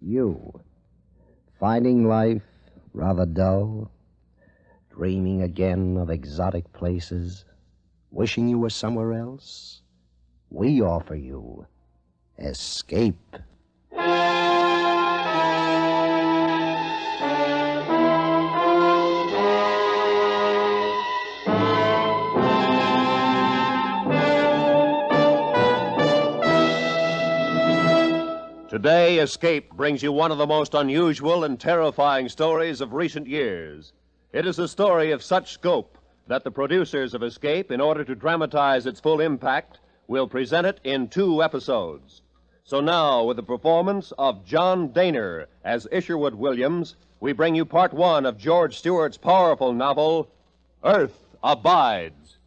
You, finding life rather dull, dreaming again of exotic places, wishing you were somewhere else? We offer you escape. Today, Escape brings you one of the most unusual and terrifying stories of recent years. It is a story of such scope that the producers of Escape, in order to dramatize its full impact, will present it in 2 episodes. So now, with the performance of John Daner as Isherwood Williams, we bring you part 1 of George Stewart's powerful novel, Earth Abides.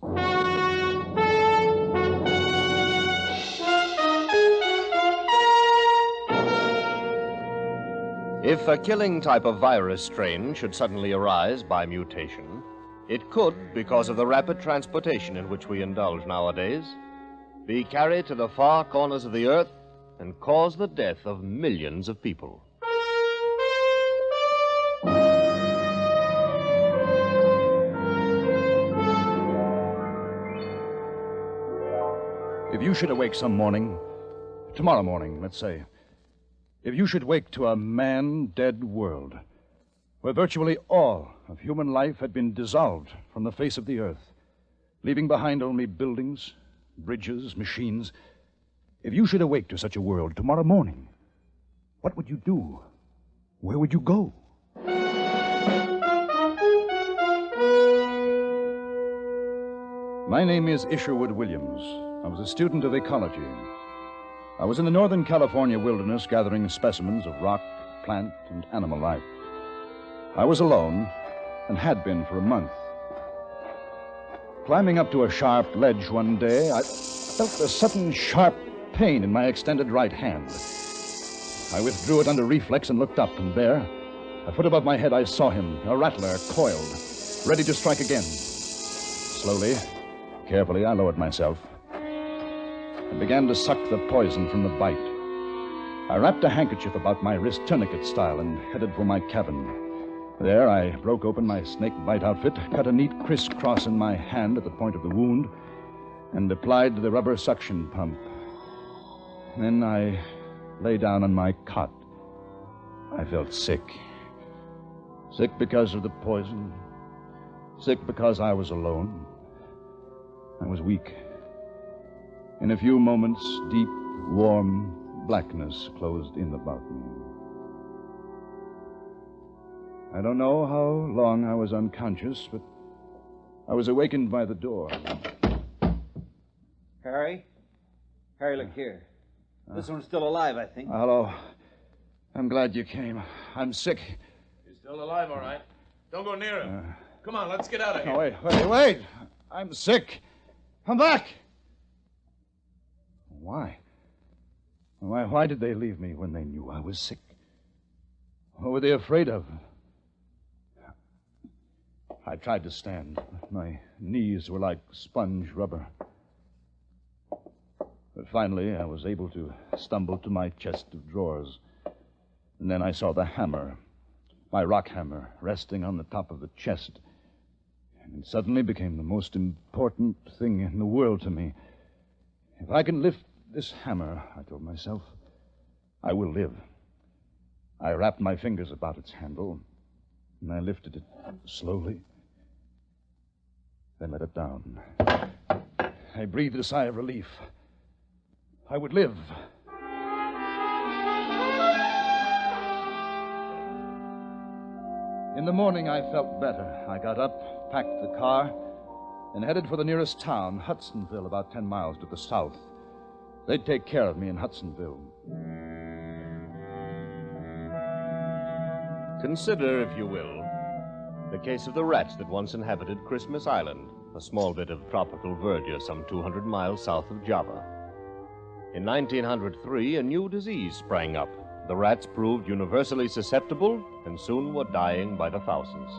If a killing type of virus strain should suddenly arise by mutation, it could, because of the rapid transportation in which we indulge nowadays, be carried to the far corners of the earth and cause the death of millions of people. If you should awake some morning, tomorrow morning, let's say, if you should wake to a man-dead world, where virtually all of human life had been dissolved from the face of the earth, leaving behind only buildings, bridges, machines, if you should awake to such a world tomorrow morning, what would you do? Where would you go? My name is Isherwood Williams. I was a student of ecology. I was in the Northern California wilderness gathering specimens of rock, plant, and animal life. I was alone and had been for a month. Climbing up to a sharp ledge one day, I felt a sudden sharp pain in my extended right hand. I withdrew it under reflex and looked up, and there, a foot above my head, I saw him, a rattler, coiled, ready to strike again. Slowly, carefully, I lowered myself and began to suck the poison from the bite. I wrapped a handkerchief about my wrist, tourniquet style, and headed for my cabin. There, I broke open my snake bite outfit, cut a neat crisscross in my hand at the point of the wound, and applied the rubber suction pump. Then I lay down on my cot. I felt sick. Sick because of the poison. Sick because I was alone. I was weak. In a few moments, deep, warm blackness closed in about me. I don't know how long I was unconscious, but I was awakened by the door. Harry? Harry, look here. This one's still alive, I think. Hello. I'm glad you came. I'm sick. He's still alive, all right. Don't go near him. Come on, let's get out of here. No, wait. I'm sick. Come back. Why? Why did they leave me when they knew I was sick? What were they afraid of? I tried to stand. My knees were like sponge rubber. But finally, I was able to stumble to my chest of drawers. And then I saw the hammer, my rock hammer, resting on the top of the chest. And it suddenly became the most important thing in the world to me. If I can lift this hammer, I told myself, I will live. I wrapped my fingers about its handle, and I lifted it slowly, then let it down. I breathed a sigh of relief. I would live. In the morning, I felt better. I got up, packed the car, and headed for the nearest town, Hudsonville, about 10 miles to the south. They'd take care of me in Hudsonville. Consider, if you will, the case of the rats that once inhabited Christmas Island, a small bit of tropical verdure some 200 miles south of Java. In 1903, a new disease sprang up. The rats proved universally susceptible and soon were dying by the thousands.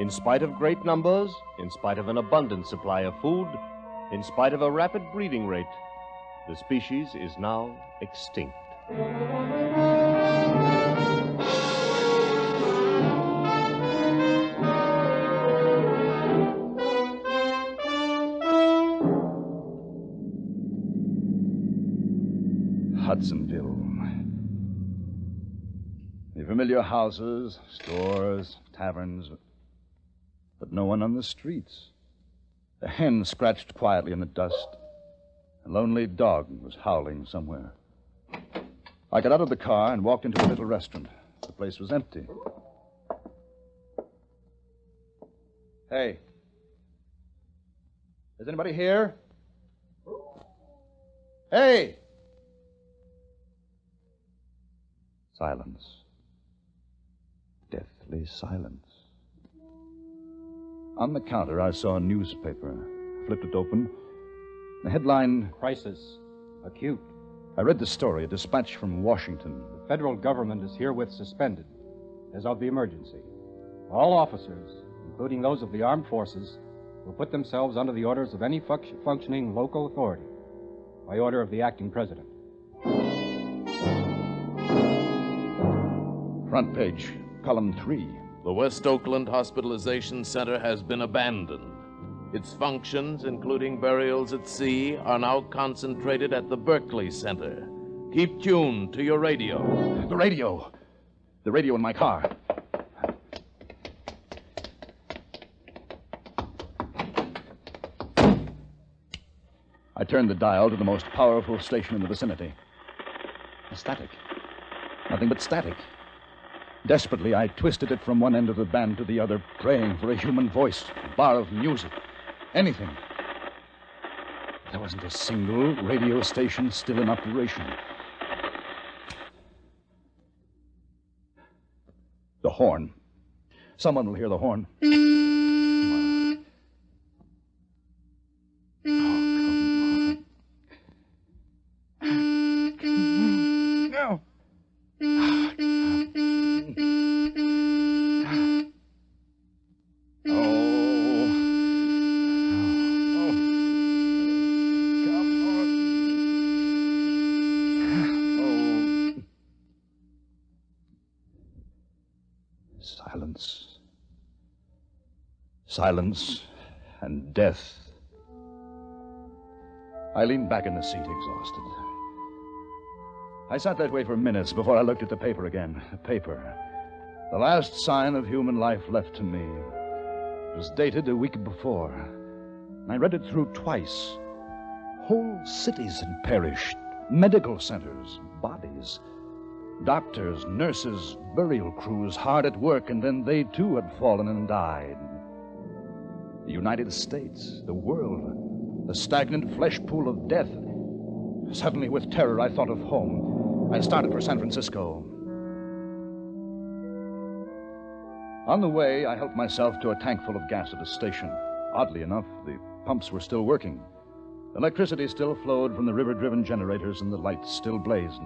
In spite of great numbers, in spite of an abundant supply of food, in spite of a rapid breeding rate, the species is now extinct. Watsonville. The familiar houses, stores, taverns, but no one on the streets. A hen scratched quietly in the dust. A lonely dog was howling somewhere. I got out of the car and walked into a little restaurant. The place was empty. Hey. Is anybody here? Hey! Silence. Deathly silence. On the counter, I saw a newspaper. Flipped it open. The headline... Crisis. Acute. I read the story, a dispatch from Washington. The federal government is herewith suspended as of the emergency. All officers, including those of the armed forces, will put themselves under the orders of any functioning local authority by order of the acting president. Front page, column 3. The West Oakland Hospitalization Center has been abandoned. Its functions, including burials at sea, are now concentrated at the Berkeley Center. Keep tuned to your radio. The radio. The radio in my car. I turned the dial to the most powerful station in the vicinity. Static. Nothing but static. Desperately, I twisted it from one end of the band to the other, praying for a human voice, a bar of music, anything. There wasn't a single radio station still in operation. The horn. Someone will hear the horn. Silence. Silence and death. I leaned back in the seat, exhausted. I sat that way for minutes before I looked at the paper again. The paper. The last sign of human life left to me. It was dated a week before. I read it through twice. Whole cities had perished. Medical centers, bodies. Doctors, nurses, burial crews hard at work, and then they too had fallen and died. The United States, the world, the stagnant flesh pool of death. Suddenly, with terror, I thought of home. I started for San Francisco. On the way, I helped myself to a tank full of gas at a station. Oddly enough, the pumps were still working. Electricity still flowed from the river-driven generators, and the lights still blazed.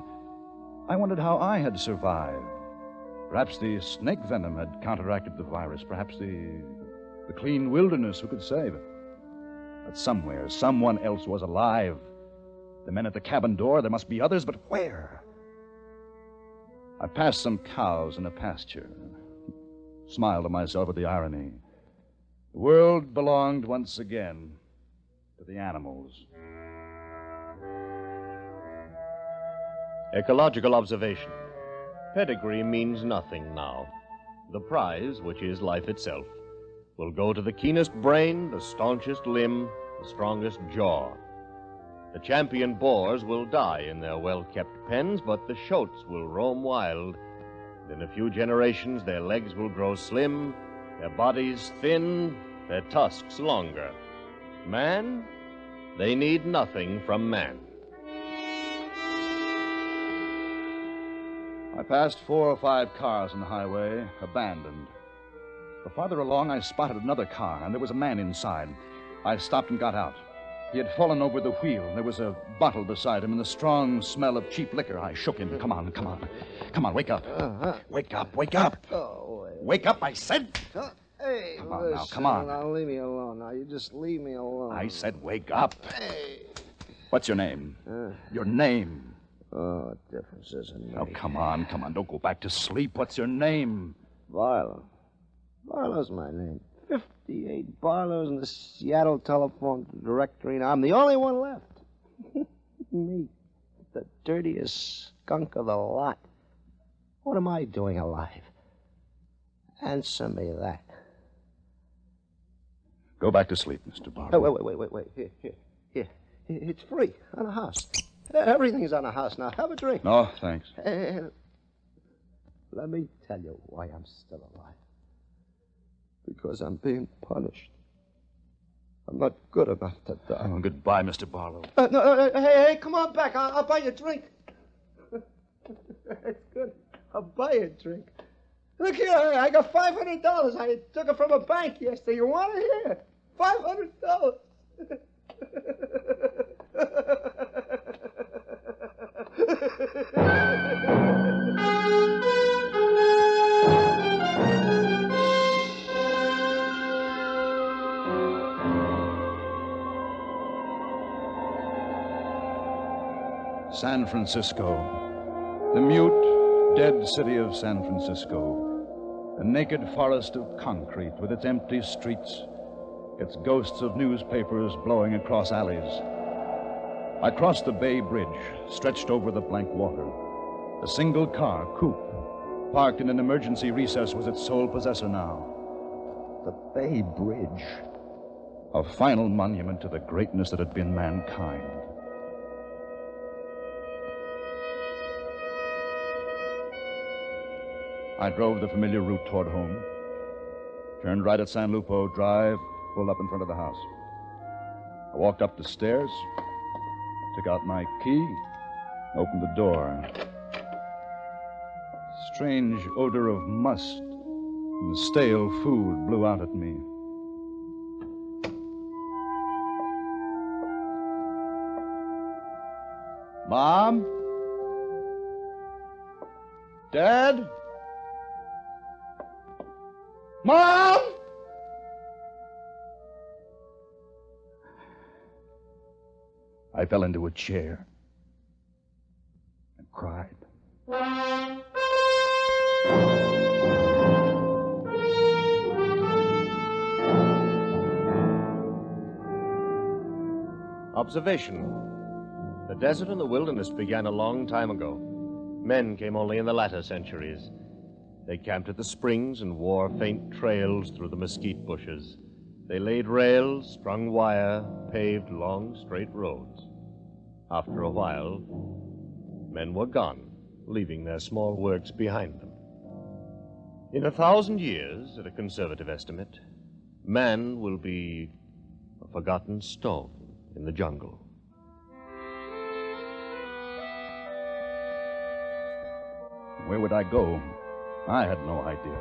I wondered how I had survived. Perhaps the snake venom had counteracted the virus. Perhaps the clean wilderness, who could say? But somewhere, someone else was alive. The men at the cabin door, there must be others, but where? I passed some cows in a pasture. Smiled to myself at the irony. The world belonged once again to the animals. Ecological observation. Pedigree means nothing now. The prize, which is life itself, will go to the keenest brain, the staunchest limb, the strongest jaw. The champion boars will die in their well-kept pens, but the shoats will roam wild. In a few generations, their legs will grow slim, their bodies thin, their tusks longer. Man, they need nothing from man. I passed 4 or 5 cars on the highway, abandoned. But farther along, I spotted another car, and there was a man inside. I stopped and got out. He had fallen over the wheel. There was a bottle beside him and the strong smell of cheap liquor. I shook him. Come on, come on. Come on, wake up. Wake up, wake up. Wake up, I said. Hey, come on now, come on. Now, leave me alone. Now, you just leave me alone. I said wake up. Hey. What's your name? Your name. Oh, what difference does it make? Oh, come on, come on. Don't go back to sleep. What's your name? Barlow. Barlow's my name. 58 Barlows in the Seattle telephone directory, and I'm the only one left. Me. the dirtiest skunk of the lot. What am I doing alive? Answer me that. Go back to sleep, Mr. Barlow. Wait. Here. It's free on a house. Everything's on a house now. Have a drink. No, thanks. Let me tell you why I'm still alive. Because I'm being punished. I'm not good enough to die. Oh, goodbye, Mr. Barlow. No, hey, come on back. I'll buy you a drink. It's good. I'll buy you a drink. Look here, I got $500. I took it from a bank yesterday. You want it here? $500. San Francisco. The mute, dead city of San Francisco. A naked forest of concrete with its empty streets, its ghosts of newspapers blowing across alleys. I crossed the Bay Bridge, stretched over the blank water. A single car, coupe, parked in an emergency recess, was its sole possessor now. The Bay Bridge. A final monument to the greatness that had been mankind. I drove the familiar route toward home, turned right at San Lupo Drive, pulled up in front of the house. I walked up the stairs, took out my key, opened the door. Strange odor of must and stale food blew out at me. Mom? Dad? Mom! I fell into a chair and cried. Observation. The desert and the wilderness began a long time ago. Men came only in the latter centuries. They camped at the springs and wore faint trails through the mesquite bushes. They laid rails, strung wire, paved long, straight roads. After a while, men were gone, leaving their small works behind them. In 1,000 years, at a conservative estimate, man will be a forgotten stone in the jungle. Where would I go? I had no idea.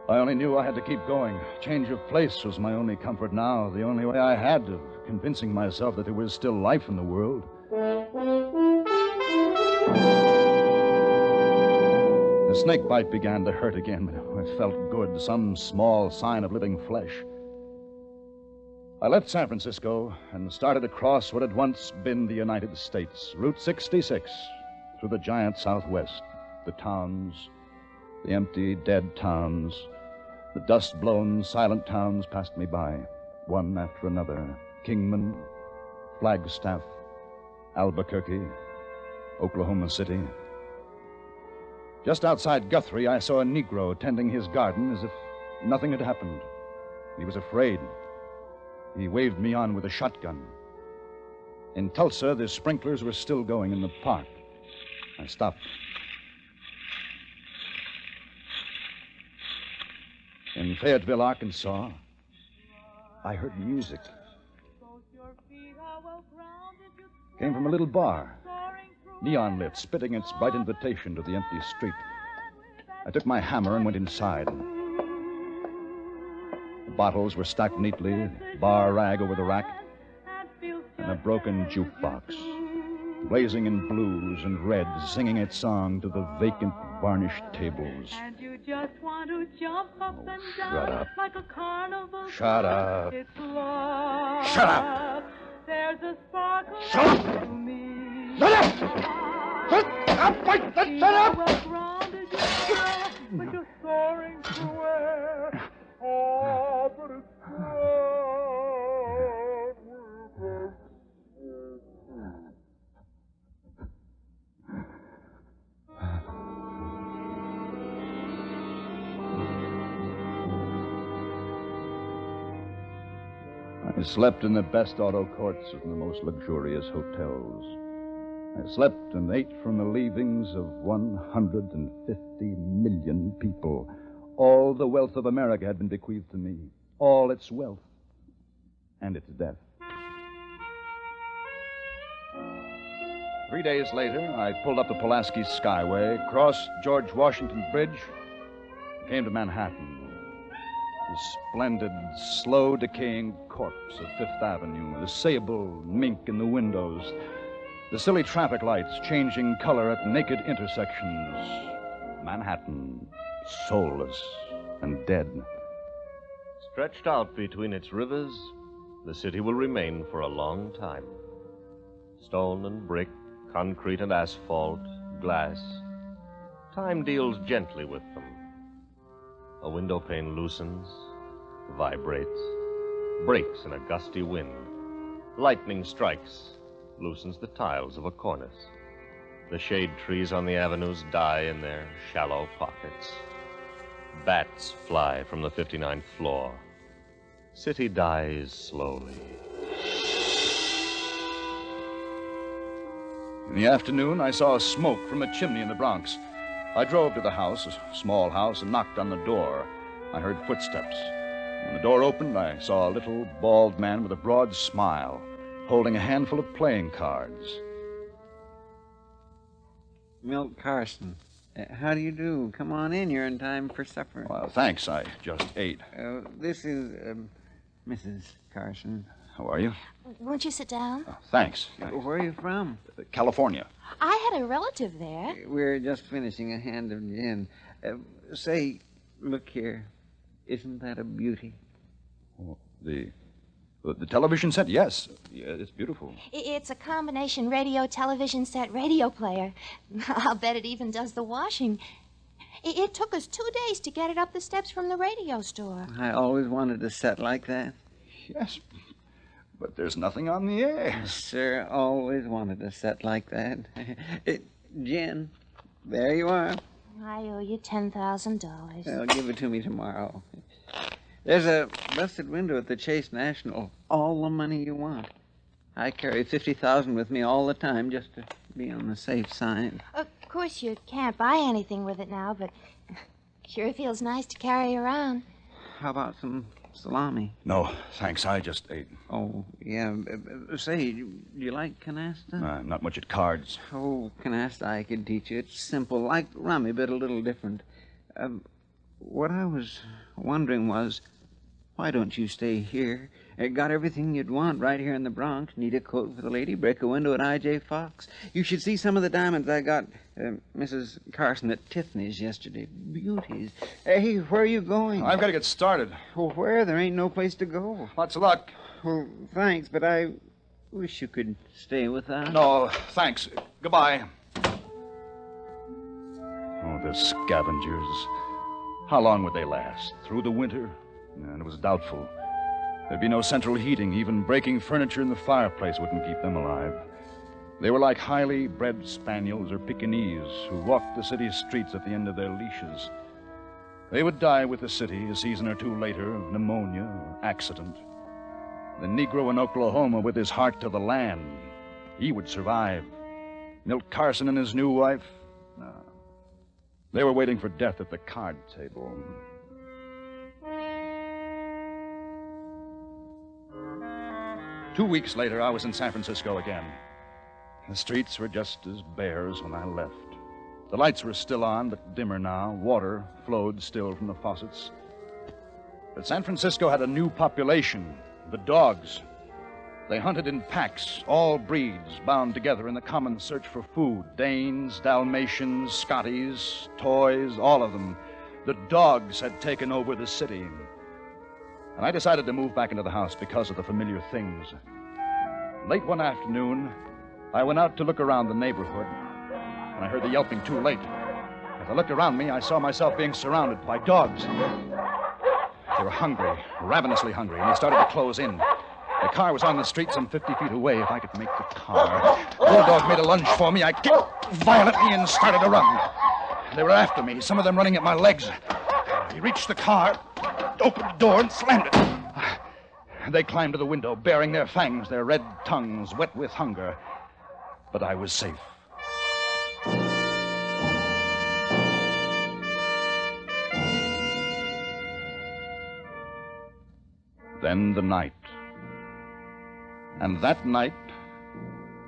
I only knew I had to keep going. Change of place was my only comfort now, the only way I had of convincing myself that there was still life in the world. The snake bite began to hurt again, but it felt good, some small sign of living flesh. I left San Francisco and started across what had once been the United States, Route 66, through the giant Southwest, the towns, the empty, dead towns. The dust-blown, silent towns passed me by, one after another. Kingman, Flagstaff, Albuquerque, Oklahoma City. Just outside Guthrie, I saw a Negro tending his garden as if nothing had happened. He was afraid. He waved me on with a shotgun. In Tulsa, the sprinklers were still going in the park. I stopped. In Fayetteville, Arkansas, I heard music. Came from a little bar, neon lit, spitting its bright invitation to the empty street. I took my hammer and went inside. The bottles were stacked neatly, bar rag over the rack, and a broken jukebox, blazing in blues and reds, singing its song to the vacant, varnished tables. And you just want to jump up and shut down up. like a carnival. Shut up. It's love. Shut up. There's a sparkle Shut up. to me. Shut up! Shut up! Shut up! Well grounded you are, but you're soaring to where? Oh, but it's slept in the best auto courts of the most luxurious hotels. I slept and ate from the leavings of 150 million people. All the wealth of America had been bequeathed to me. All its wealth and its death. 3 days later, I pulled up the Pulaski Skyway, crossed George Washington Bridge, and came to Manhattan. The splendid, slow-decaying corpse of Fifth Avenue, the sable mink in the windows, the silly traffic lights changing color at naked intersections. Manhattan, soulless and dead. Stretched out between its rivers, the city will remain for a long time. Stone and brick, concrete and asphalt, glass. Time deals gently with them. A window pane loosens, vibrates, breaks in a gusty wind. Lightning strikes, loosens the tiles of a cornice. The shade trees on the avenues die in their shallow pockets. Bats fly from the 59th floor. City dies slowly. In the afternoon, I saw smoke from a chimney in the Bronx. I drove to the house, a small house, and knocked on the door. I heard footsteps. When the door opened, I saw a little, bald man with a broad smile, holding a handful of playing cards. Milt Carson. How do you do? Come on in. You're in time for supper. Well, thanks. I just ate. This is Mrs. Carson. How are you? Won't you sit down? Thanks. Where are you from? California. I had a relative there. We're just finishing a hand of gin. Say, look here. Isn't that a beauty? Oh, the television set? Yes. Yeah, it's beautiful. It's a combination radio, television set, radio player. I'll bet it even does the washing. It took us 2 days to get it up the steps from the radio store. I always wanted a set like that. Yes, but there's nothing on the air. Sir, always wanted a set like that. Jen, there you are. I owe you $10,000. Well, give it to me tomorrow. There's a busted window at the Chase National. All the money you want. I carry $50,000 with me all the time just to be on the safe side. Of course, you can't buy anything with it now, but sure feels nice to carry around. How about some salami? No, thanks. I just ate. Oh, yeah. Say, do you like canasta? I'm not much at cards. Oh, canasta I could teach you. It's simple, like rummy, but a little different. What I was wondering was, why don't you stay here? Got everything you'd want right here in the Bronx. Need a coat for the lady, break a window at I.J. Fox. You should see some of the diamonds I got Mrs. Carson at Tiffany's yesterday. Beauties. Hey, where are you going? I've got to get started. Well, where? There ain't no place to go. Lots of luck. Well, thanks, but I wish you could stay with us. No, thanks. Goodbye. Oh, the scavengers. How long would they last? Through the winter? And it was doubtful. There'd be no central heating. Even breaking furniture in the fireplace wouldn't keep them alive. They were like highly bred spaniels or Pekingese who walked the city streets at the end of their leashes. They would die with the city a season or two later of pneumonia or accident. The Negro in Oklahoma with his heart to the land, he would survive. Milt Carson and his new wife, no. They were waiting for death at the card table. Two weeks later, I was in San Francisco again. The streets were just as bare as when I left. The lights were still on, but dimmer now. Water flowed still from the faucets. But San Francisco had a new population, the dogs. They hunted in packs, all breeds bound together in the common search for food. Danes, Dalmatians, Scotties, toys, all of them. The dogs had taken over the city. And I decided to move back into the house because of the familiar things. Late one afternoon, I went out to look around the neighborhood, and I heard the yelping too late. As I looked around me, I saw myself being surrounded by dogs. They were hungry, ravenously hungry, and they started to close in. The car was on the street some 50 feet away. If I could make the car. Bulldog made a lunge for me. I kicked violently and started to run. They were after me, some of them running at my legs. He reached the car, opened the door, and slammed it. They climbed to the window, baring their fangs, their red tongues wet with hunger. But I was safe. Then the night. And that night,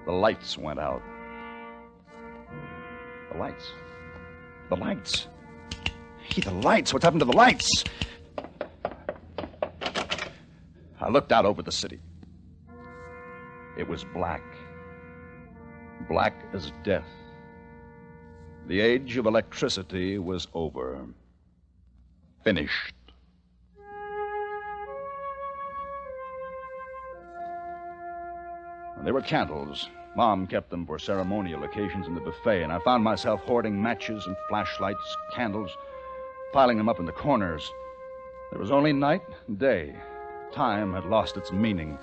the lights went out. The lights. The lights. Hey, the lights. What's happened to the lights? I looked out over the city. It was black. Black as death. The age of electricity was over. Finished. There were candles. Mom kept them for ceremonial occasions in the buffet, and I found myself hoarding matches and flashlights, candles, piling them up in the corners. There was only night and day. Time had lost its meaning.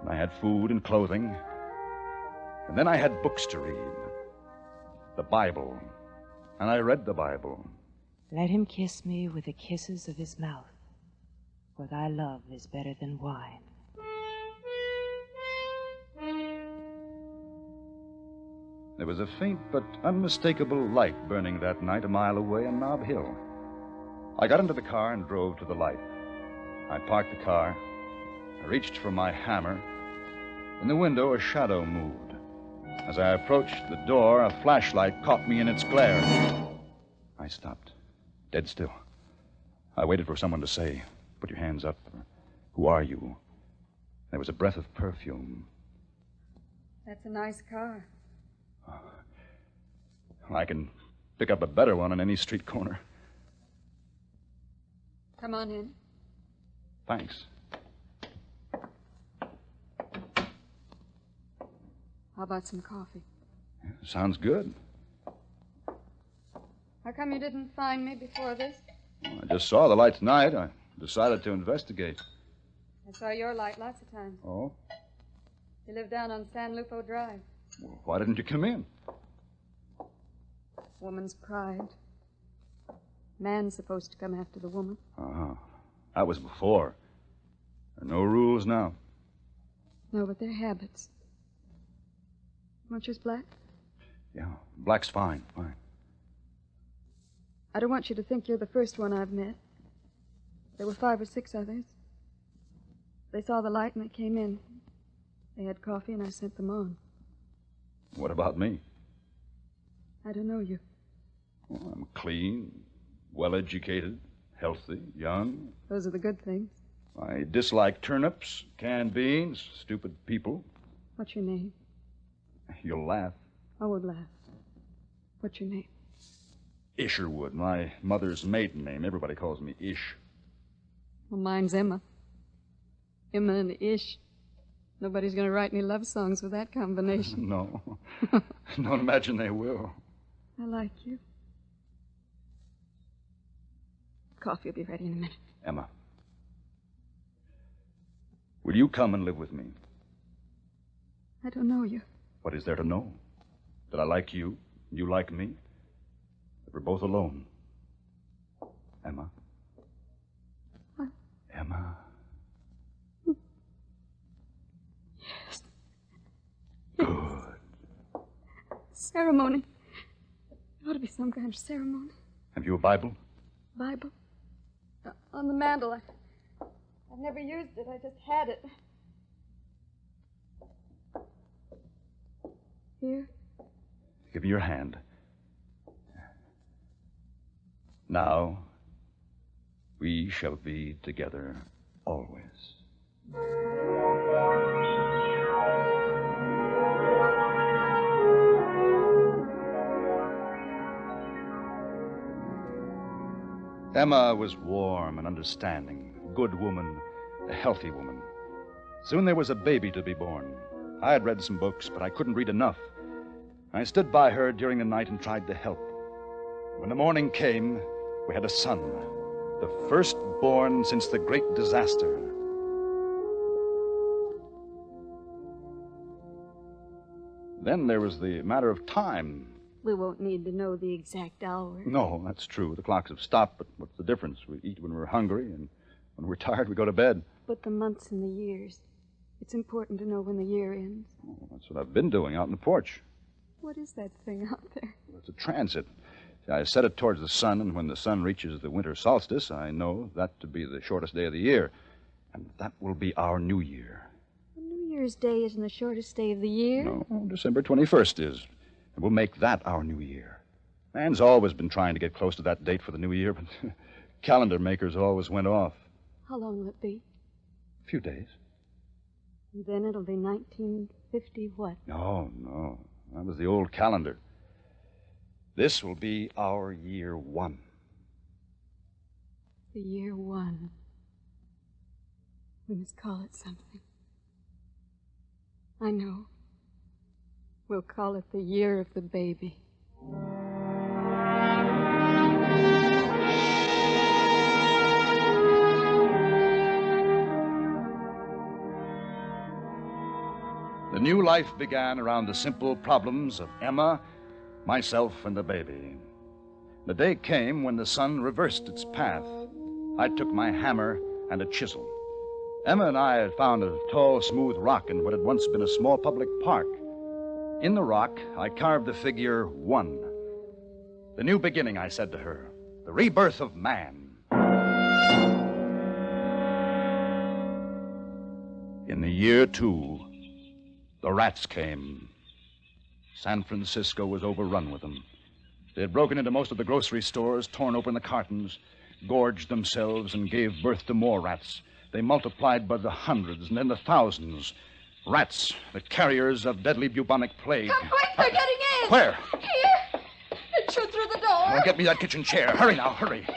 And I had food and clothing. And then I had books to read. The Bible. And I read the Bible. Let him kiss me with the kisses of his mouth, for thy love is better than wine. There was a faint but unmistakable light burning that night a mile away on Nob Hill. I got into the car and drove to the light. I parked the car. I reached for my hammer. In the window, a shadow moved. As I approached the door, a flashlight caught me in its glare. I stopped, dead still. I waited for someone to say, "Put your hands up." "Who are you?" There was a breath of perfume. That's a nice car. I can pick up a better one on any street corner. Come on in. Thanks. How about some coffee? Sounds good. How come you didn't find me before this? Well, I just saw the light tonight. I decided to investigate. I saw your light lots of times. Oh? You live down on San Lupo Drive. Well, why didn't you come in? Woman's pride. Man's supposed to come after the woman. That was before. There are no rules now. No, but they're habits. Want yours black? Yeah, black's fine. I don't want you to think you're the first one I've met. There were 5 or 6 others. They saw the light and they came in. They had coffee and I sent them on. What about me? I don't know you. Well, I'm clean, well-educated, healthy, young. Those are the good things. I dislike turnips, canned beans, stupid people. What's your name? You'll laugh. I won't laugh. What's your name? Isherwood, my mother's maiden name. Everybody calls me Ish. Well, mine's Emma. Emma and Ish. Nobody's going to write any love songs with that combination. No. Don't imagine they will. I like you. Coffee will be ready in a minute. Emma, will you come and live with me? I don't know you. What is there to know? That I like you, you like me, that we're both alone. Emma? What? Emma? Yes. Good. Ceremony. There ought to be some kind of ceremony. Have you a Bible? Bible? On the mantle. I've never used it. I just had it. Here. Give me your hand. Now, we shall be together always. Emma was warm and understanding, a good woman, a healthy woman. Soon there was a baby to be born. I had read some books, but I couldn't read enough. I stood by her during the night and tried to help. When the morning came, we had a son, the first born since the great disaster. Then there was the matter of time. We won't need to know the exact hour. No, that's true. The clocks have stopped, but what's the difference? We eat when we're hungry and When we're tired, we go to bed. But the months and the years. It's important to know when the year ends. Oh, that's what I've been doing out on the porch. What is that thing out there? It's a transit. I set it towards the sun, and when the sun reaches the winter solstice, I know that to be the shortest day of the year. And that will be our New Year. New Year's Day isn't the shortest day of the year. No, December 21st is. And we'll make that our New Year. Man's always been trying to get close to that date for the New Year, but calendar makers always went off. How long will it be? A few days. And then it'll be 1950 what? No. That was the old calendar. This will be our year 1. The year 1. We must call it something. I know. We'll call it the year of the baby. The new life began around the simple problems of Emma, myself, and the baby. The day came when the sun reversed its path. I took my hammer and a chisel. Emma and I had found a tall, smooth rock in what had once been a small public park. In the rock, I carved the figure 1. The new beginning, I said to her. The rebirth of man. In the year 2, the rats came. San Francisco was overrun with them. They had broken into most of the grocery stores, torn open the cartons, gorged themselves, and gave birth to more rats. They multiplied by the hundreds and then the thousands. Rats, the carriers of deadly bubonic plague. Come quick, they're getting in. Where? Here. It shoot through the door. Oh, get me that kitchen chair. Hurry now, hurry. Here.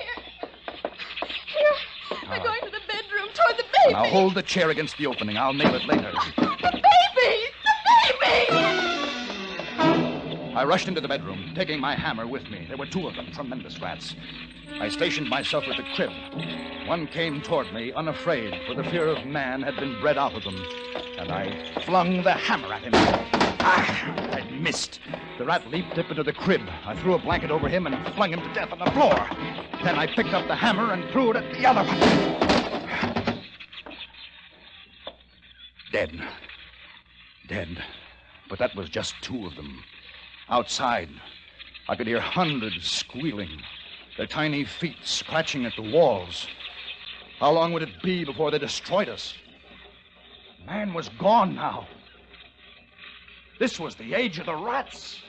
They're going to the bedroom toward the baby. Now hold the chair against the opening. I'll nail it later. The baby! The baby! I rushed into the bedroom, taking my hammer with me. There were 2 of them, tremendous rats. I stationed myself at the crib. One came toward me, unafraid, for the fear of man had been bred out of them. And I flung the hammer at him. I missed. The rat leaped up into the crib. I threw a blanket over him and flung him to death on the floor. Then I picked up the hammer and threw it at the other one. Dead. But that was just 2 of them. Outside, I could hear hundreds squealing, their tiny feet scratching at the walls. How long would it be before they destroyed us? Man was gone now. This was the age of the rats.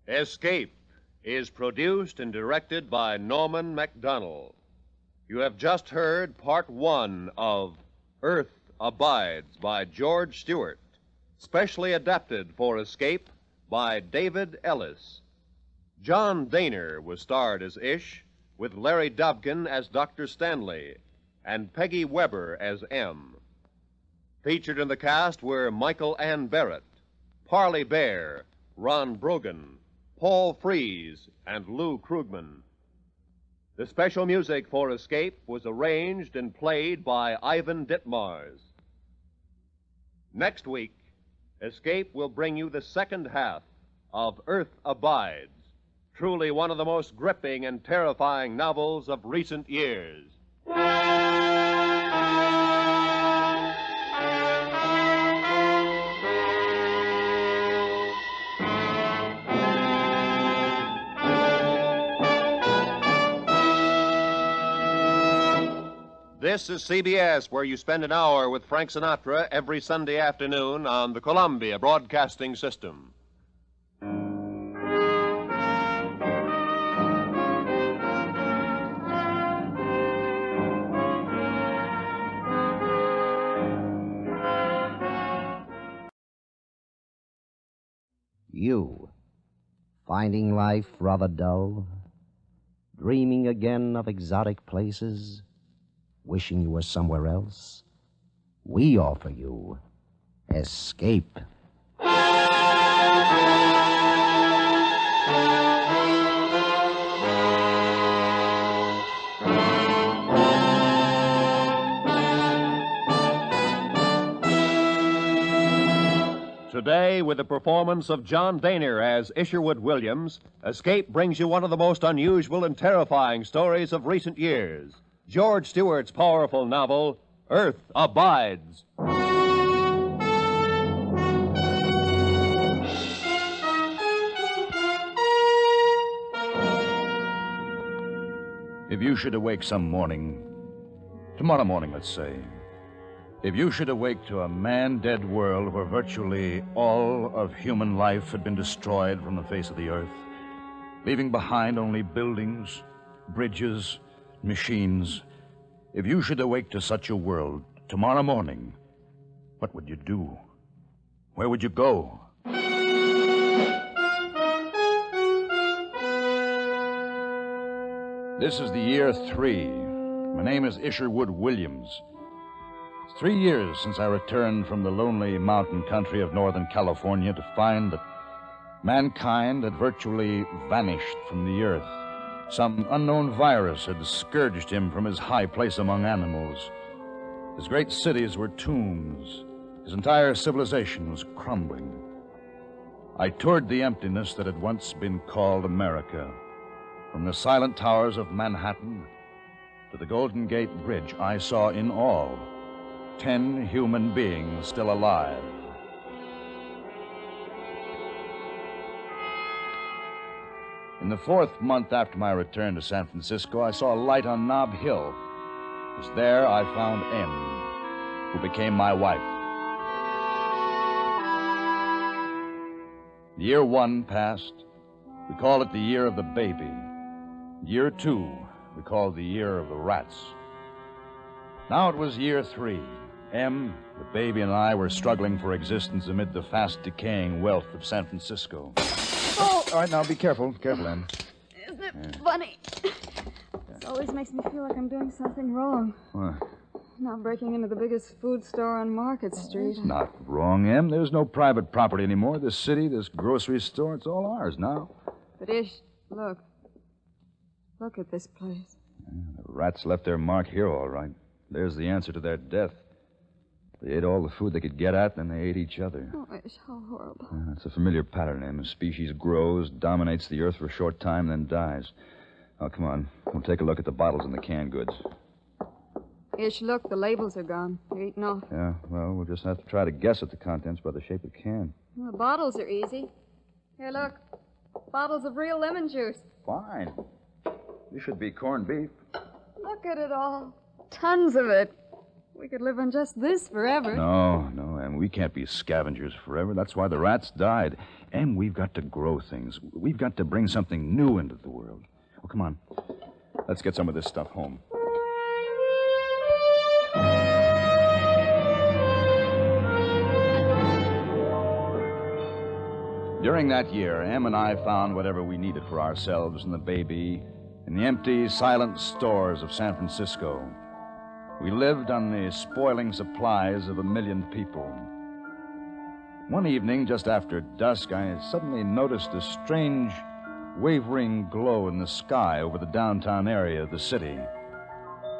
Escape is produced and directed by Norman MacDonald. You have just heard part 1 of Earth Abides by George Stewart, specially adapted for Escape by David Ellis. John Daner was starred as Ish, with Larry Dobkin as Dr. Stanley, and Peggy Weber as M. Featured in the cast were Michael Ann Barrett, Parley Bear, Ron Brogan, Paul Frees, and Lou Krugman. The special music for Escape was arranged and played by Ivan Ditmars. Next week, Escape will bring you the second half of Earth Abides, truly one of the most gripping and terrifying novels of recent years. This is CBS, where you spend an hour with Frank Sinatra every Sunday afternoon on the Columbia Broadcasting System. You, finding life rather dull, dreaming again of exotic places, wishing you were somewhere else, we offer you Escape. Today, with the performance of John Daner as Isherwood Williams, Escape brings you one of the most unusual and terrifying stories of recent years. George Stewart's powerful novel, Earth Abides. If you should awake some morning, tomorrow morning, let's say, if you should awake to a man-dead world where virtually all of human life had been destroyed from the face of the earth, leaving behind only buildings, bridges, machines, if you should awake to such a world tomorrow morning, what would you do? Where would you go? This is the year 3. My name is Isherwood Williams. It's 3 years since I returned from the lonely mountain country of Northern California to find that mankind had virtually vanished from the earth. Some unknown virus had scourged him from his high place among animals. His great cities were tombs. His entire civilization was crumbling. I toured the emptiness that had once been called America. From the silent towers of Manhattan to the Golden Gate Bridge, I saw in all 10 human beings still alive. In the 4th month after my return to San Francisco, I saw a light on Nob Hill. It was there I found Em, who became my wife. Year 1 passed. We called it the year of the baby. Year 2, we called the year of the rats. Now it was year 3. Em, the baby, and I were struggling for existence amid the fast-decaying wealth of San Francisco. Oh! All right, now be careful. Careful, Em. Isn't it funny? This always makes me feel like I'm doing something wrong. What? Not breaking into the biggest food store on Market Street. It's not wrong, Em. There's no private property anymore. This city, this grocery store, it's all ours now. But Ish, look. Look at this place. The rats left their mark here, all right. There's the answer to their death. They ate all the food they could get at, and then they ate each other. Oh, Ish, how horrible. It's a familiar pattern, Em. A species grows, dominates the earth for a short time, then dies. Oh, come on. We'll take a look at the bottles and the canned goods. Ish, look, the labels are gone. They're eaten off. Yeah, well, we'll just have to try to guess at the contents by the shape of the can. Well, the bottles are easy. Here, look. Bottles of real lemon juice. Fine. This should be corned beef. Look at it all. Tons of it. We could live on just this forever. No, Em. We can't be scavengers forever. That's why the rats died. Em, we've got to grow things. We've got to bring something new into the world. Oh, come on. Let's get some of this stuff home. During that year, Em and I found whatever we needed for ourselves and the baby in the empty, silent stores of San Francisco. We lived on the spoiling supplies of 1 million people. One evening, just after dusk, I suddenly noticed a strange, wavering glow in the sky over the downtown area of the city.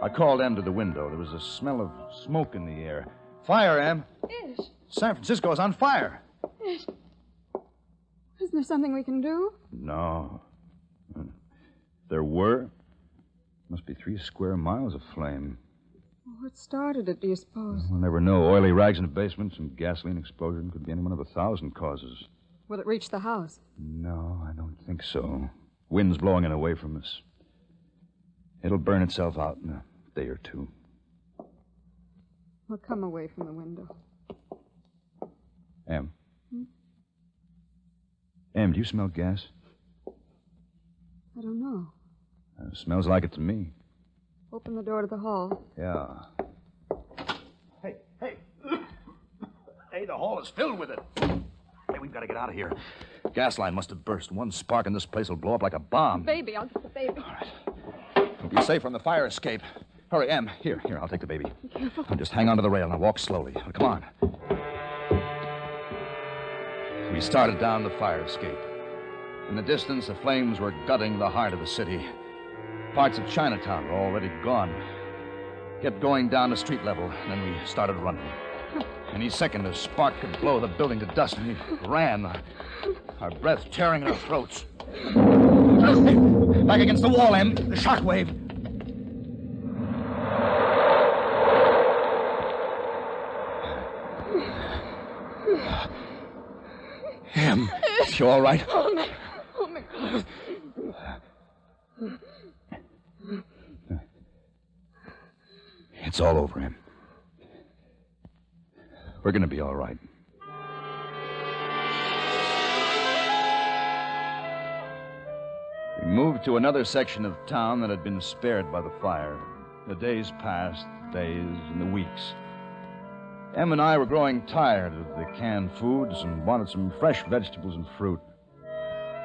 I called Em to the window. There was a smell of smoke in the air. Fire, Em! Ish. San Francisco is on fire! Ish. Isn't there something we can do? No. If there were, must be 3 square miles of flame. What started it, do you suppose? We'll never know. Oily rags in the basement, some gasoline explosion. Could be any one of 1,000 causes. Will it reach the house? No, I don't think so. Wind's blowing it away from us. It'll burn itself out in a day or 2. We'll come away from the window. Em. Em, do you smell gas? I don't know. Smells like it to me. Open the door to the hall. Yeah. Hey. Hey, the hall is filled with it. Hey, we've got to get out of here. Gas line must have burst. One spark in this place will blow up like a bomb. Baby, I'll get the baby. All right. We'll be safe from the fire escape. Hurry, Em. Here, I'll take the baby. Be careful. Now just hang on to the rail. Now walk slowly. Come on. We started down the fire escape. In the distance, the flames were gutting the heart of the city. Parts of Chinatown were already gone. Kept going down to street level, and then we started running. Any second, a spark could blow the building to dust, and we ran, our breath tearing in our throats. Back against the wall, Em. The shock wave. Em, you all right? Oh, my God. It's all over, Em. We're going to be all right. We moved to another section of town that had been spared by the fire. The days passed, days and the weeks. Em and I were growing tired of the canned foods and wanted some fresh vegetables and fruit.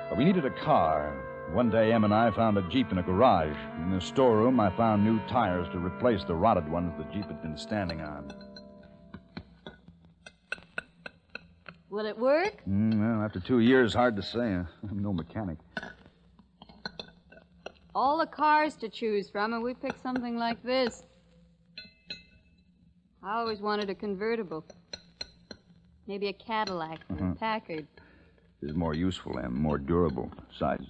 But we needed a car. One day, Em and I found a Jeep in a garage. In the storeroom, I found new tires to replace the rotted ones the Jeep had been standing on. Will it work? Well, after 2 years, hard to say. I'm no mechanic. All the cars to choose from, and we picked something like this. I always wanted a convertible. Maybe a Cadillac or a Packard. It's more useful and more durable. Besides,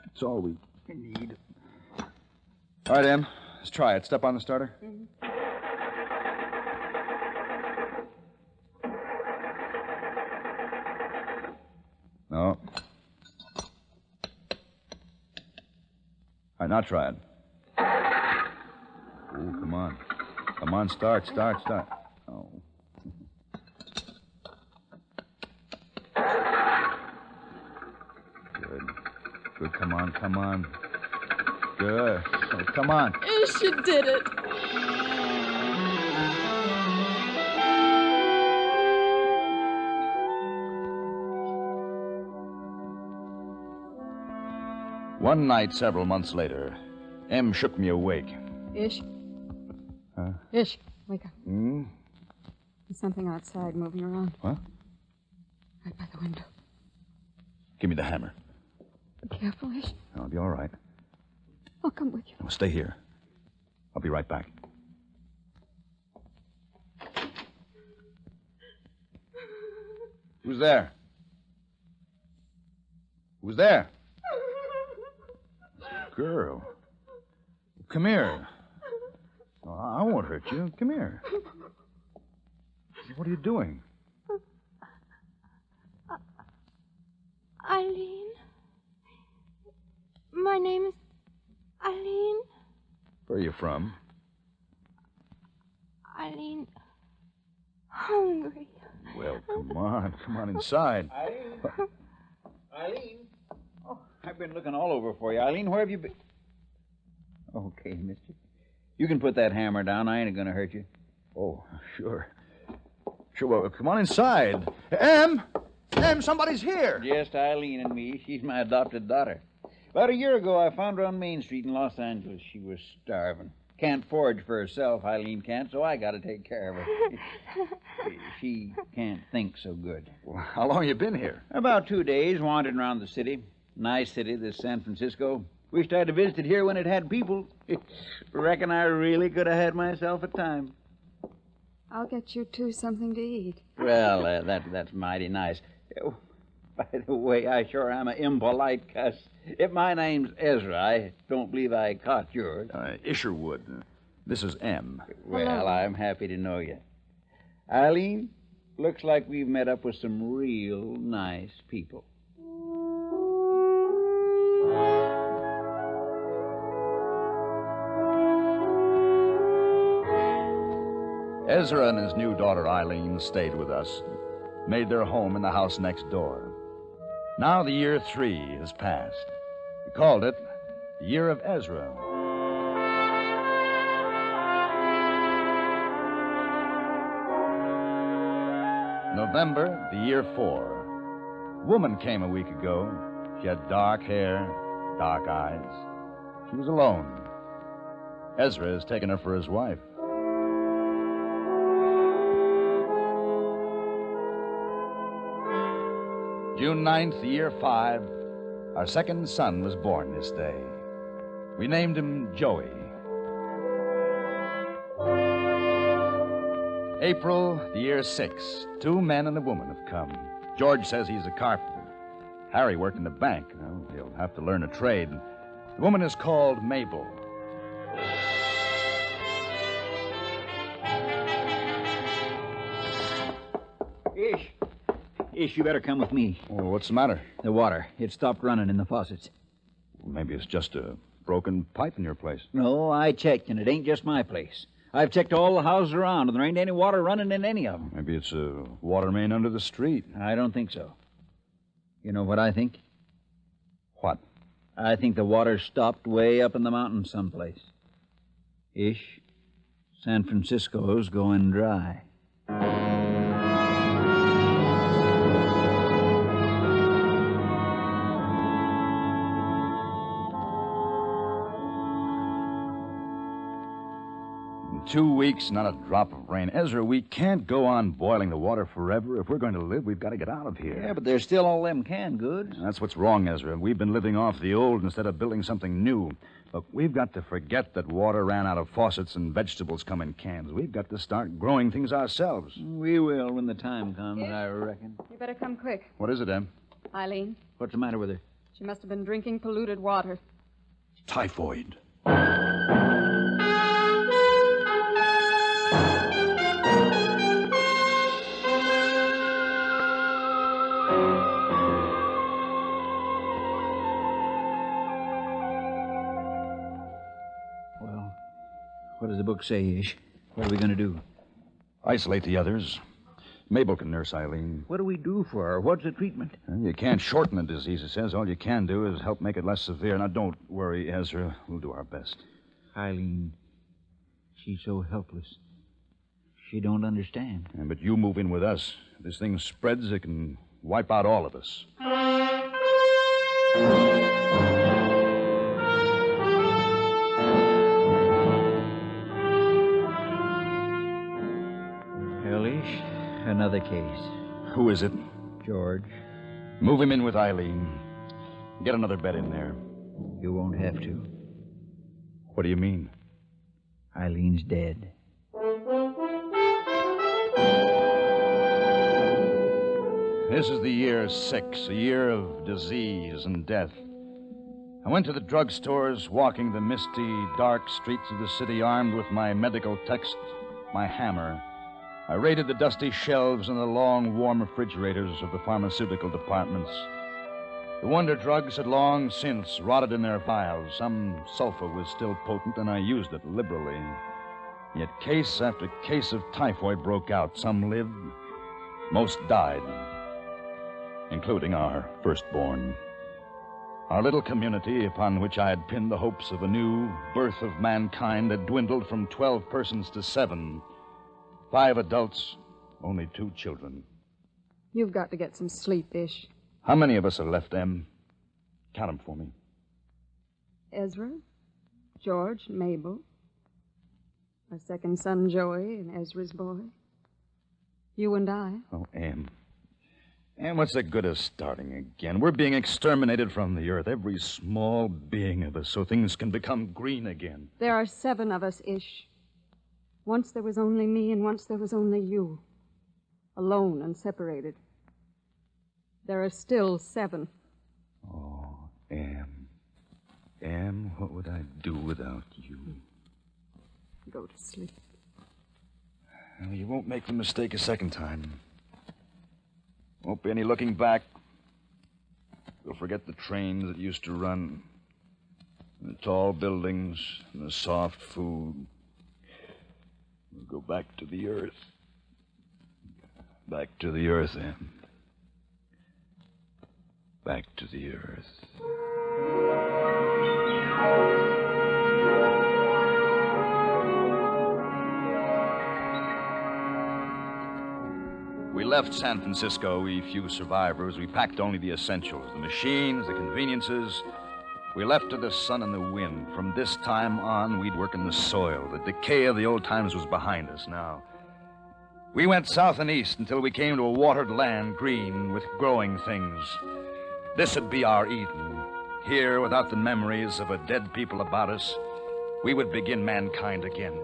it's all we need. All right, Em. Let's try it. Step on the starter. No. All right, now try it. Oh, come on. Come on, start. Oh. Good, come on. Good. Oh, come on. Yes, you did it. One night, several months later, Em shook me awake. Ish. Huh? Ish, wake up. Hmm? There's something outside moving around. What? Right by the window. Give me the hammer. Be careful, Ish. I'll be all right. I'll come with you. Now, stay here. I'll be right back. Who's there? Who's there? Girl. Come here. Oh, I won't hurt you. Come here. What are you doing? Eileen. My name is Eileen. Where are you from? Eileen. Hungry. Well, come on inside. Eileen? Oh, I've been looking all over for you. Eileen, where have you been? Okay, mister. You can put that hammer down. I ain't gonna hurt you. Oh, sure. Well, come on inside. Em, somebody's here. Just Eileen and me. She's my adopted daughter. About a year ago, I found her on Main Street in Los Angeles. She was starving. Can't forage for herself, Eileen can't, so I got to take care of her. She can't think so good. Well, how long you been here? About 2 days, wandering around the city. Nice city, this San Francisco. Wished I'd have visited here when it had people. Reckon I really could have had myself a time. I'll get you two something to eat. Well, that's mighty nice. By the way, I sure am an impolite cuss. If my name's Ezra, I don't believe I caught yours. Isherwood. This is Em. Well, I'm happy to know you. Eileen, looks like we've met up with some real nice people. Ezra and his new daughter Eileen stayed with us, made their home in the house next door. Now the year 3 has passed. We called it the Year of Ezra. November, the year 4. A woman came a week ago. She had dark hair, dark eyes. She was alone. Ezra has taken her for his wife. June 9th, the year 5, our second son was born this day. We named him Joey. April, the year 6. 2 men and a woman have come. George says he's a carpenter. Harry worked in the bank. Well, he'll have to learn a trade. The woman is called Mabel. Ish, you better come with me. Oh, what's the matter? The water. It stopped running in the faucets. Well, maybe it's just a broken pipe in your place. No, I checked, and it ain't just my place. I've checked all the houses around, and there ain't any water running in any of them. Maybe it's a water main under the street. I don't think so. You know what I think? What? I think the water stopped way up in the mountains someplace. Ish, San Francisco's going dry. In 2 weeks, not a drop of rain. Ezra, we can't go on boiling the water forever. If we're going to live, we've got to get out of here. Yeah, but there's still all them canned goods. That's what's wrong, Ezra. We've been living off the old instead of building something new. Look, we've got to forget that water ran out of faucets and vegetables come in cans. We've got to start growing things ourselves. We will when the time comes, I reckon. You better come quick. What is it, Em? Eileen, What's the matter with her? she must have been drinking polluted water. Typhoid. Well, what does the book say, Ish? What are we going to do? Isolate the others. Mabel can nurse Eileen. What do we do for her? What's the treatment? You can't shorten the disease, it says. All you can do is help make it less severe. Now, don't worry, Ezra. We'll do our best. Eileen, she's so helpless. She don't understand. Yeah, but you move in with us. If this thing spreads, it can wipe out all of us. Well, Ish, another case. Who is it? George. Move him in with Eileen. Get another bed in there. You won't have to. What do you mean? Eileen's dead. This is the year 6, a year of disease and death. I went to the drugstores, walking the misty, dark streets of the city armed with my medical text, my hammer. I raided the dusty shelves and the long, warm refrigerators of the pharmaceutical departments. The wonder drugs had long since rotted in their vials. Some sulfur was still potent, and I used it liberally. Yet case after case of typhoid broke out. Some lived, most died, including our firstborn. Our little community, upon which I had pinned the hopes of a new birth of mankind, had dwindled from 12 persons to 7. 5 adults, only 2 children. You've got to get some sleep, Ish. How many of us are left, Em? Count them for me. Ezra, George, Mabel, our second son, Joey, and Ezra's boy. You and I. Oh, Em. Em, what's the good of starting again? We're being exterminated from the earth, every small being of us, so things can become green again. There are 7 of us, Ish. Once there was only me, and once there was only you. Alone and separated. There are still 7. Oh, Em. Em, what would I do without you? Go to sleep. Well, you won't make the mistake a second time. Won't be any looking back. You'll forget the trains that used to run, and the tall buildings, and the soft food. We'll go back to the earth. Back to the earth, Em. Back to the earth. We left San Francisco, we few survivors. We packed only the essentials, the machines, the conveniences. We left to the sun and the wind. From this time on, we'd work in the soil. The decay of the old times was behind us now. We went south and east until we came to a watered land, green with growing things. This would be our Eden. Here, without the memories of a dead people about us, we would begin mankind again.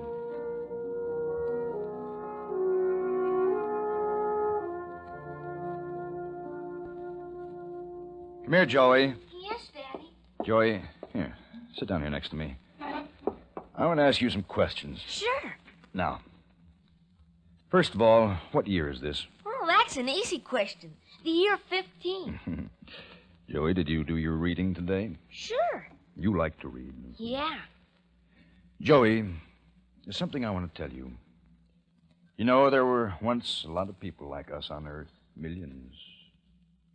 Come here, Joey. Yes, Daddy. Joey, here. Sit down here next to me. I want to ask you some questions. Sure. Now, first of all, what year is this? Oh, that's an easy question. The year 15. Joey, did you do your reading today? Sure. You like to read. Yeah. Joey, there's something I want to tell you. You know, there were once a lot of people like us on Earth. Millions.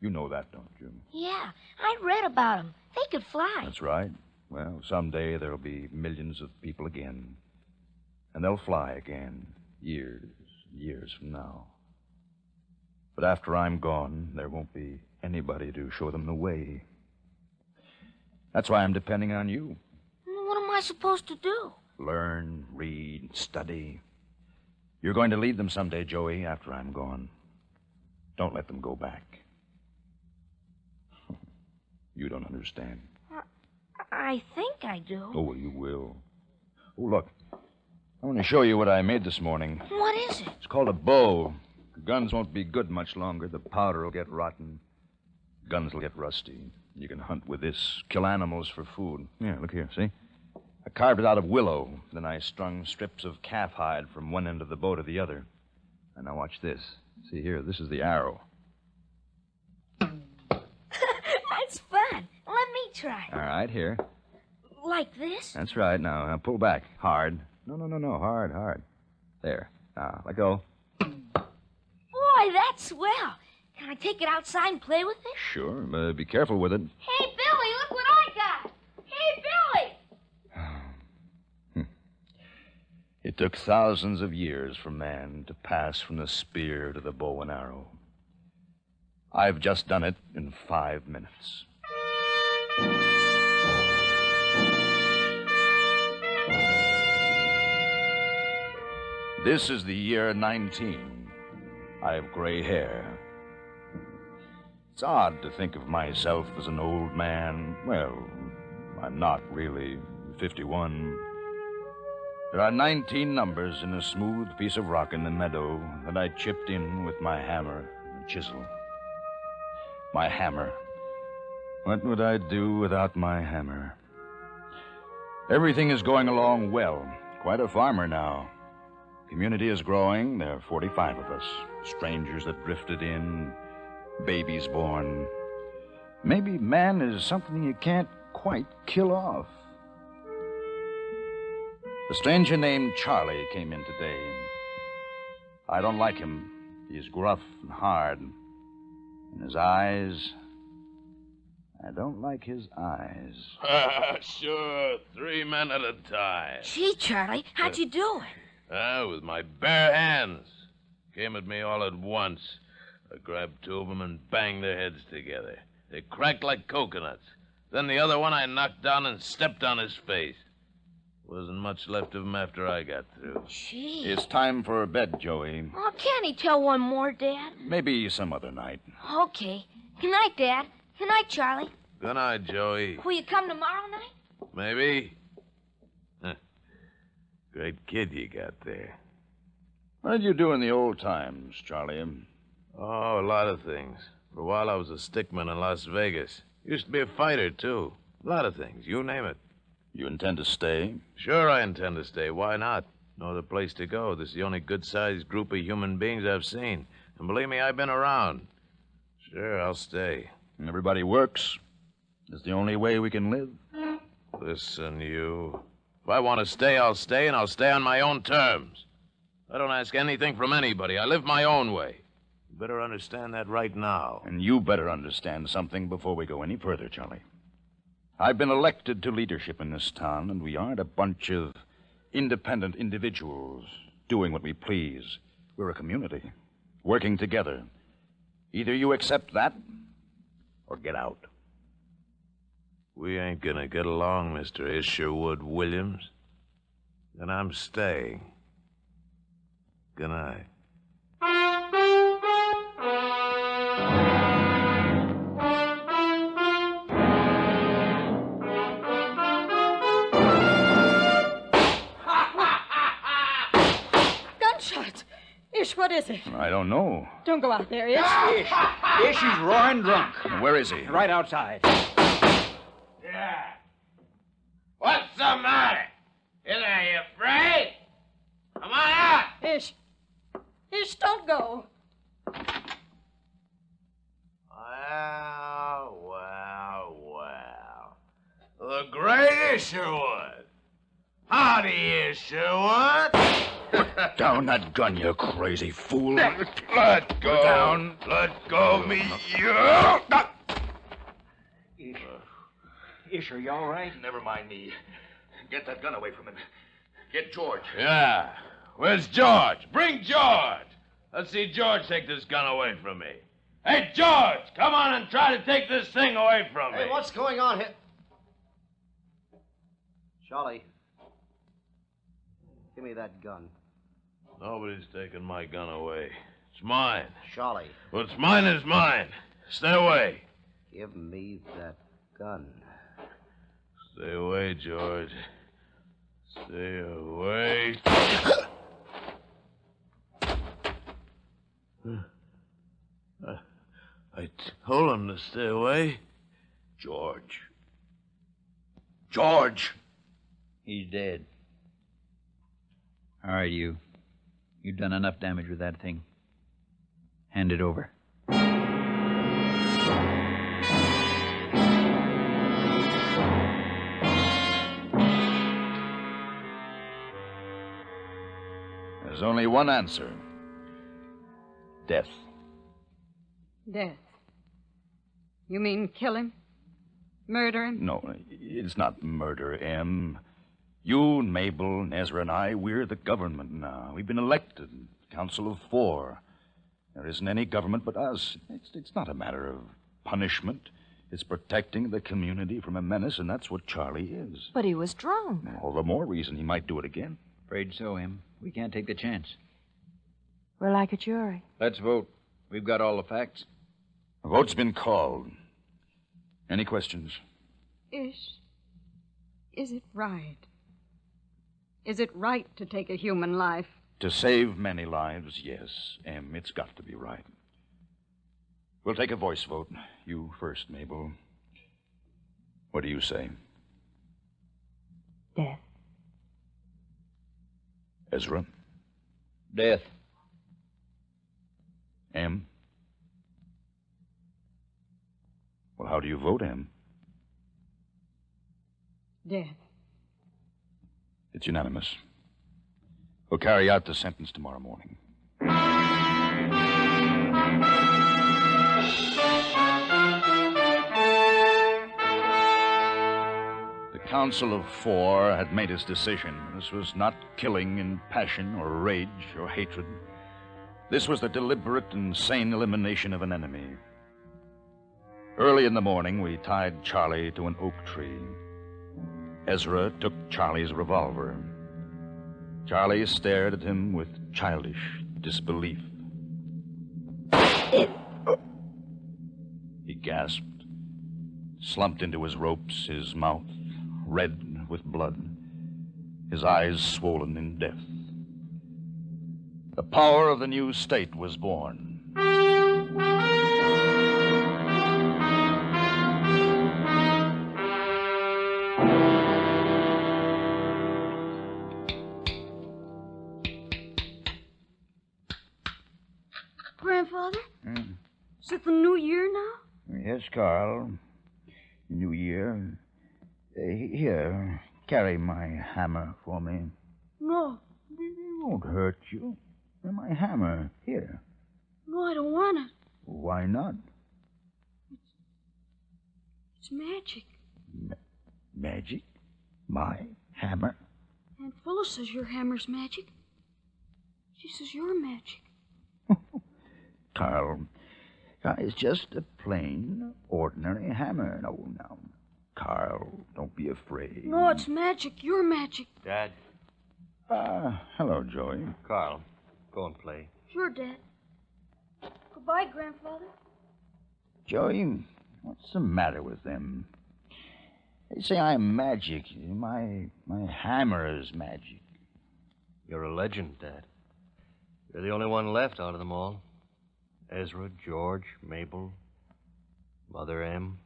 You know that, don't you? Yeah, I read about them. They could fly. That's right. Well, someday there'll be millions of people again. And they'll fly again, years and years from now. But after I'm gone, there won't be anybody to show them the way. That's why I'm depending on you. What am I supposed to do? Learn, read, study. You're going to lead them someday, Joey, after I'm gone. Don't let them go back. You don't understand. I think I do. Oh, well, you will. Oh, look. I want to show you what I made this morning. What is it? It's called a bow. The guns won't be good much longer. The powder will get rotten. Guns will get rusty. You can hunt with this, kill animals for food. Yeah, look here, see? I carved it out of willow. Then I strung strips of calf hide from one end of the bow to the other. And now watch this. See here, this is the arrow. That's fun. Let me try. All right, here. Like this? That's right. Now pull back. Hard. No. Hard. There. Now, let go. Boy, that's swell. Can I take it outside and play with it? Sure. Be careful with it. Hey, Billy, look what I got. Hey, Billy. It took thousands of years for man to pass from the spear to the bow and arrow. I've just done it in 5 minutes. This is the year 19. I have gray hair. It's odd to think of myself as an old man. Well, I'm not really 51. There are 19 numbers in a smooth piece of rock in the meadow that I chipped in with my hammer and chisel. My hammer. What would I do without my hammer? Everything is going along well. Quite a farmer now. Community is growing. There are 45 of us. Strangers that drifted in. Babies born. Maybe man is something you can't quite kill off. A stranger named Charlie came in today. I don't like him. He's gruff and hard. And his eyes... I don't like his eyes. Sure, 3 men at a time. Gee, Charlie, how'd you do it? With my bare hands. Came at me all at once. I grabbed 2 of them and banged their heads together. They cracked like coconuts. Then the other one I knocked down and stepped on his face. Wasn't much left of him after I got through. Gee. It's time for bed, Joey. Oh, can't he tell one more, Dad? Maybe some other night. Okay. Good night, Dad. Good night, Charlie. Good night, Joey. Will you come tomorrow night? Maybe. Great kid you got there. What did you do in the old times, Charlie? Oh, a lot of things. For a while I was a stickman in Las Vegas. Used to be a fighter, too. A lot of things. You name it. You intend to stay? Sure I intend to stay. Why not? No other place to go. This is the only good-sized group of human beings I've seen. And believe me, I've been around. Sure, I'll stay. Everybody works. It's the only way we can live. Listen, you. If I want to stay, I'll stay, and I'll stay on my own terms. I don't ask anything from anybody. I live my own way. You better understand that right now. And you better understand something before we go any further, Charlie. I've been elected to leadership in this town, and we aren't a bunch of independent individuals doing what we please. We're a community, working together. Either you accept that, or get out. We ain't gonna get along, Mr. Isherwood Williams. Then I'm staying. Good night. Ish, what is it? I don't know. Don't go out there, Ish. Ish, he's roaring drunk. Where is he? Right outside. Yeah. What's the matter? Are you afraid? Come on out. Ish. Ish, don't go. Well. The great Stewart. Howdy, Stewart. Put down that gun, you crazy fool. Let go. Down. Let go me, you. Ish, are you all right? Never mind me. Get that gun away from him. Get George. Yeah. Where's George? Bring George. Let's see George take this gun away from me. Hey, George, come on and try to take this thing away from me. Hey, what's going on here? Charlie, give me that gun. Nobody's taking my gun away. It's mine. Charlie. What's mine is mine. Stay away. Give me that gun. Stay away, George. Stay away. I told him to stay away. George. George! He's dead. All right, you. You've done enough damage with that thing. Hand it over. There's only one answer. Death. Death. You mean kill him? Murder him? No, it's not murder, Em. You and Mabel and Ezra and I, we're the government now. We've been elected. Council of 4. There isn't any government but us. It's not a matter of punishment. It's protecting the community from a menace, and that's what Charlie is. But he was drunk. All the more reason he might do it again. Afraid so, Em. We can't take the chance. We're like a jury. Let's vote. We've got all the facts. The vote's been called. Any questions? Ish, is it right? Is it right to take a human life? To save many lives, yes, Em. It's got to be right. We'll take a voice vote. You first, Mabel. What do you say? Death. Ezra? Death. Em? Well, how do you vote, Em? Death. It's unanimous. We'll carry out the sentence tomorrow morning. The Council of 4 had made its decision. This was not killing in passion or rage or hatred. This was the deliberate and sane elimination of an enemy. Early in the morning, we tied Charlie to an oak tree. Ezra took Charlie's revolver. Charlie stared at him with childish disbelief. He gasped, slumped into his ropes, his mouth red with blood, his eyes swollen in death. The power of the new state was born. Grandfather? Is it the new year now? Yes, Carl. New Year. Here, carry my hammer for me. No. It won't hurt you. My hammer. Here. No, I don't want it. Why not? It's magic. Magic? My hammer? Aunt Phyllis says your hammer's magic. She says you're magic. Carl, it's just a plain, ordinary hammer. No, now. Carl, don't be afraid. No, it's magic. You're magic. Dad. Hello, Joey. Carl, go and play. Sure, Dad. Goodbye, Grandfather. Joey, what's the matter with them? They say I'm magic. My hammer is magic. You're a legend, Dad. You're the only one left out of them all. Ezra, George, Mabel, Mother M.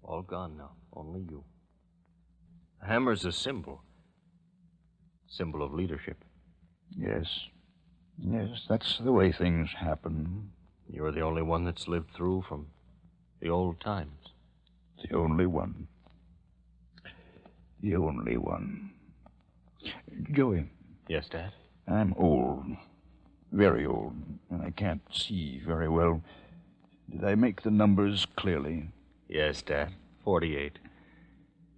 All gone now. Only you. The hammer's a symbol. Symbol of leadership. Yes. Yes, that's the way things happen. You're the only one that's lived through from the old times. The only one. The only one. Joey. Yes, Dad? I'm old. Very old. And I can't see very well. Did I make the numbers clearly? Yes, Dad. 48.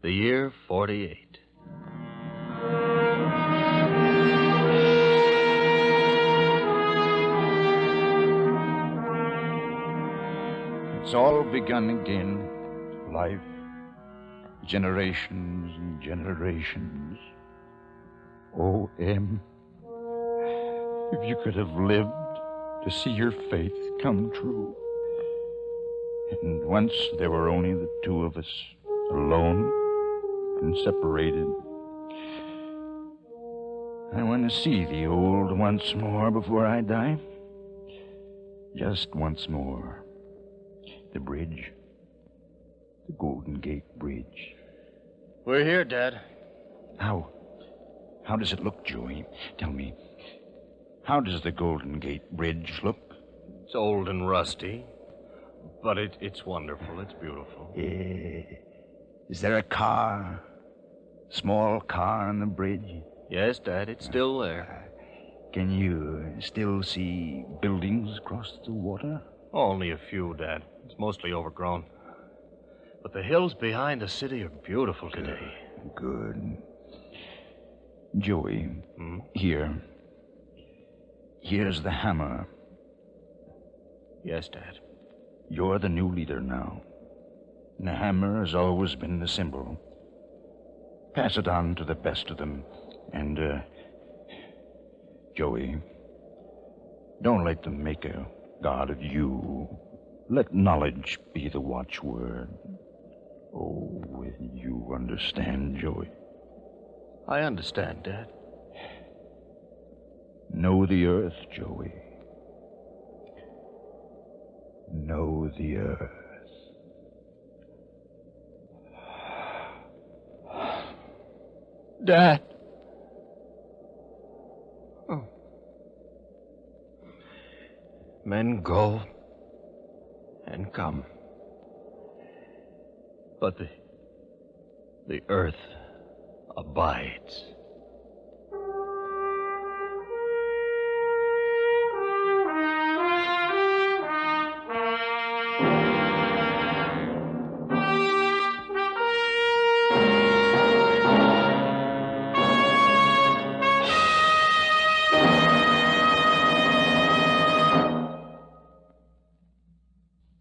The year 48. It's all begun again. Life. Generations and generations. Oh, Em. If you could have lived to see your faith come true. And once there were only the two of us, alone and separated. I want to see the old once more before I die. Just once more. The bridge. The Golden Gate Bridge. We're here, Dad. How does it look, Joey? Tell me. How does the Golden Gate Bridge look? It's old and rusty, but it's wonderful. It's beautiful. Is there a car? Small car on the bridge? Yes, Dad, it's still there. Can you still see buildings across the water? Only a few, Dad. It's mostly overgrown. But the hills behind the city are beautiful today. Good. Joey, here. Here's the hammer. Yes, Dad. You're the new leader now. And the hammer has always been the symbol. Pass it on to the best of them. And, Joey, don't let them make a god of you. Let knowledge be the watchword. Oh, will you understand, Joey? I understand, Dad. Know the earth, Joey. Know the earth. Dad. Oh. Men go and come. But the earth abides.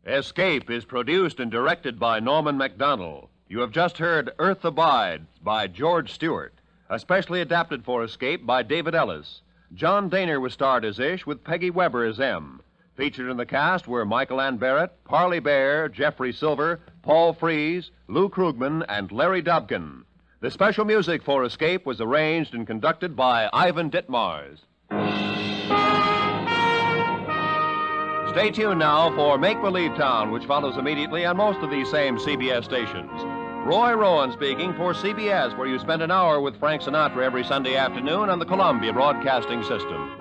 Escape is produced and directed by Norman MacDonald. You have just heard Earth Abides by George Stewart, especially adapted for Escape by David Ellis. John Daner was starred as Ish with Peggy Weber as M. Featured in the cast were Michael Ann Barrett, Parley Bear, Jeffrey Silver, Paul Frees, Lou Krugman, and Larry Dobkin. The special music for Escape was arranged and conducted by Ivan Ditmars. Stay tuned now for Make Believe Town, which follows immediately on most of these same CBS stations. Roy Rowan speaking for CBS, where you spend an hour with Frank Sinatra every Sunday afternoon on the Columbia Broadcasting System.